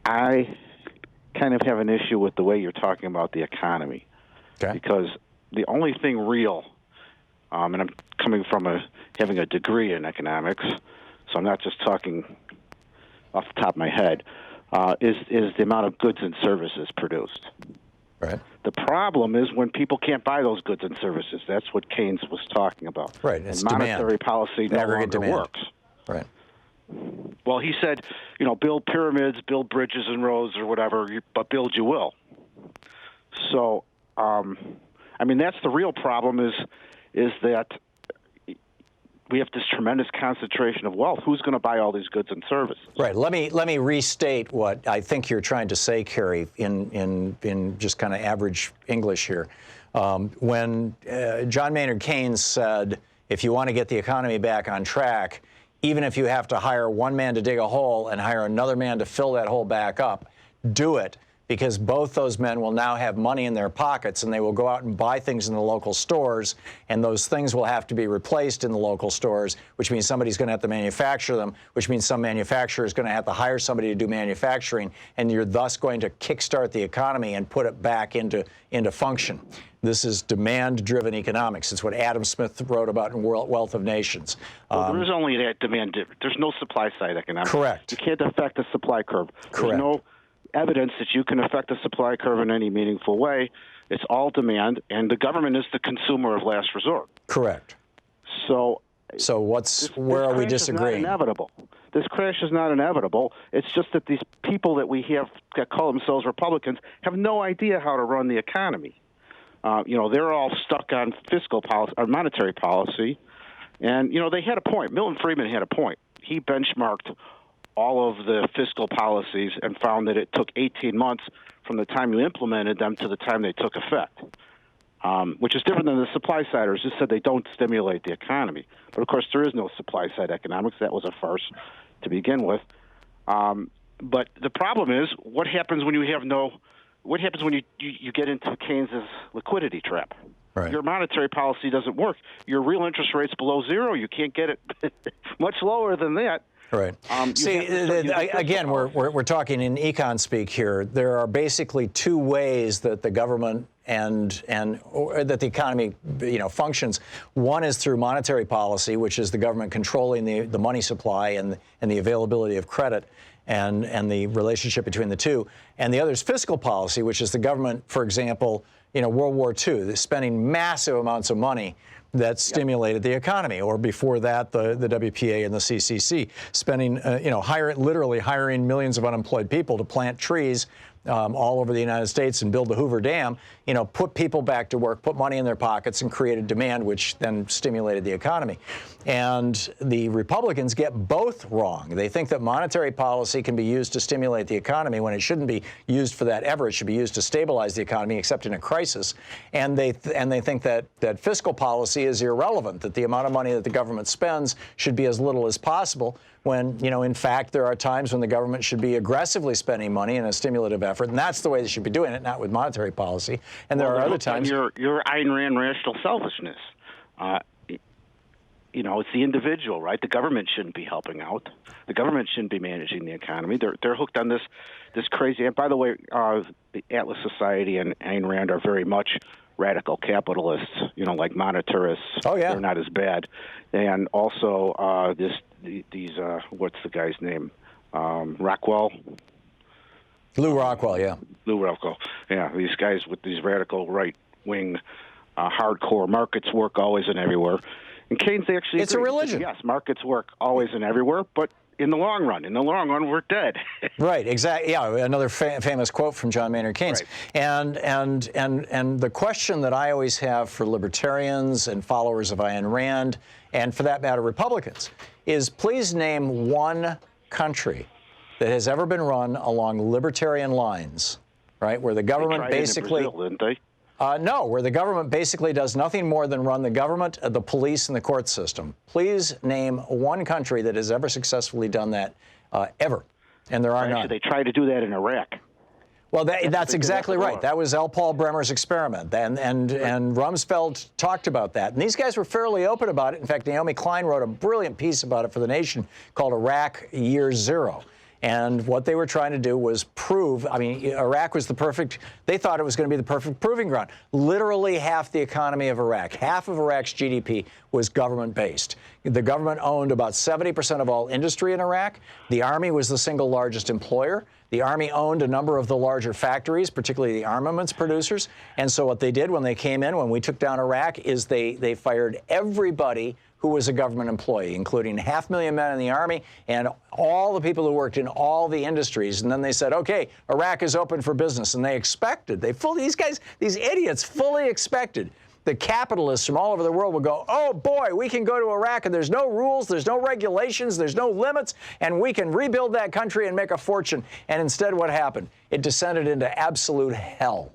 I kind of have an issue with the way you're talking about the economy. Okay. Because the only thing real, and I'm coming from having a degree in economics, so I'm not just talking off the top of my head, is the amount of goods and services produced. Right. The problem is when people can't buy those goods and services. That's what Keynes was talking about. Right. It's and monetary demand. policy no Aggregate longer demand. works. Right. Well, he said, build pyramids, build bridges and roads or whatever, but build you will. So, that's the real problem is that we have this tremendous concentration of wealth. Who's going to buy all these goods and services? Right. Let me restate what I think you're trying to say, Kerry, in just kind of average English here. When John Maynard Keynes said, if you want to get the economy back on track, even if you have to hire one man to dig a hole and hire another man to fill that hole back up, do it, because both those men will now have money in their pockets and they will go out and buy things in the local stores, and those things will have to be replaced in the local stores, which means somebody's going to have to manufacture them, which means some manufacturer is going to have to hire somebody to do manufacturing, and you're thus going to kickstart the economy and put it back into function. This is demand-driven economics. It's what Adam Smith wrote about in Wealth of Nations. Well, there is only that demand. There's no supply-side economics. Correct. You can't affect the supply curve. Correct. There's no evidence that you can affect the supply curve in any meaningful way. It's all demand, and the government is the consumer of last resort. Correct. So where are we disagreeing? Is not inevitable. This crash is not inevitable. It's just that these people that we have that call themselves Republicans have no idea how to run the economy. They're all stuck on fiscal policy, or monetary policy, and they had a point. Milton Friedman had a point. He benchmarked all of the fiscal policies and found that it took 18 months from the time you implemented them to the time they took effect, which is different than the supply-siders who said they don't stimulate the economy. But, of course, there is no supply-side economics. That was a farce to begin with. But the problem is, what happens when you get into Keynes's liquidity trap? Right. Your monetary policy doesn't work. Your real interest rate's below zero. You can't get it much lower than that. Right. Again, we're talking in econ speak here. There are basically two ways that the government or that the economy, functions. One is through monetary policy, which is the government controlling the money supply and the availability of credit and the relationship between the two. And the other is fiscal policy, which is the government, for example, World War II, they're spending massive amounts of money that stimulated the economy, or before that, the WPA and the CCC, spending, literally hiring millions of unemployed people to plant trees all over the United States and build the Hoover Dam, put people back to work, put money in their pockets, and created demand, which then stimulated the economy. And the Republicans get both wrong. They think that monetary policy can be used to stimulate the economy when it shouldn't be used for that ever. It should be used to stabilize the economy, except in a crisis. And they think that fiscal policy is irrelevant, that the amount of money that the government spends should be as little as possible, when, in fact, there are times when the government should be aggressively spending money in a stimulative effort, and that's the way they should be doing it, not with monetary policy. And there are other times. Your Ayn Rand rational selfishness. It's the individual, right? The government shouldn't be helping out. The government shouldn't be managing the economy. They're hooked on this crazy. And by the way, the Atlas Society and Ayn Rand are very much radical capitalists. Like monetarists. Oh yeah. They're not as bad. And also these what's the guy's name? Rockwell. Lew Rockwell, yeah. Lew Rockwell, yeah. These guys with these radical right-wing, hardcore markets work always and everywhere. And Keynes actually it's agreed. A religion. Yes, markets work always and everywhere, but in the long run, we're dead. Right, exactly. Yeah, another famous quote from John Maynard Keynes. Right. And the question that I always have for libertarians and followers of Ayn Rand, and for that matter, Republicans, is please name one country that has ever been run along libertarian lines, right, where the government basically. They tried it in Brazil, didn't they? No, where the government basically does nothing more than run the government, the police, and the court system. Please name one country that has ever successfally done that, ever. And there are none. They tried to do that in Iraq. Well, that's exactly right. That was L. Paul Bremer's experiment, and Rumsfeld talked about that. And these guys were fairly open about it. In fact, Naomi Klein wrote a brilliant piece about it for The Nation called Iraq Year Zero. And what they were trying to do was prove, I mean, Iraq was they thought it was going to be the perfect proving ground. Literally half the economy of Iraq, half of Iraq's GDP was government-based. The government owned about 70% of all industry in Iraq. The Army was the single largest employer. The Army owned a number of the larger factories, particularly the armaments producers. And so what they did when they came in, when we took down Iraq, is they fired everybody who was a government employee, including 500,000 men in the Army and all the people who worked in all the industries. And then they said, okay, Iraq is open for business. And they expected, these idiots fully expected the capitalists from all over the world would go, oh boy, we can go to Iraq and there's no rules, there's no regulations, there's no limits, and we can rebuild that country and make a fortune. And instead what happened? It descended into absolute hell.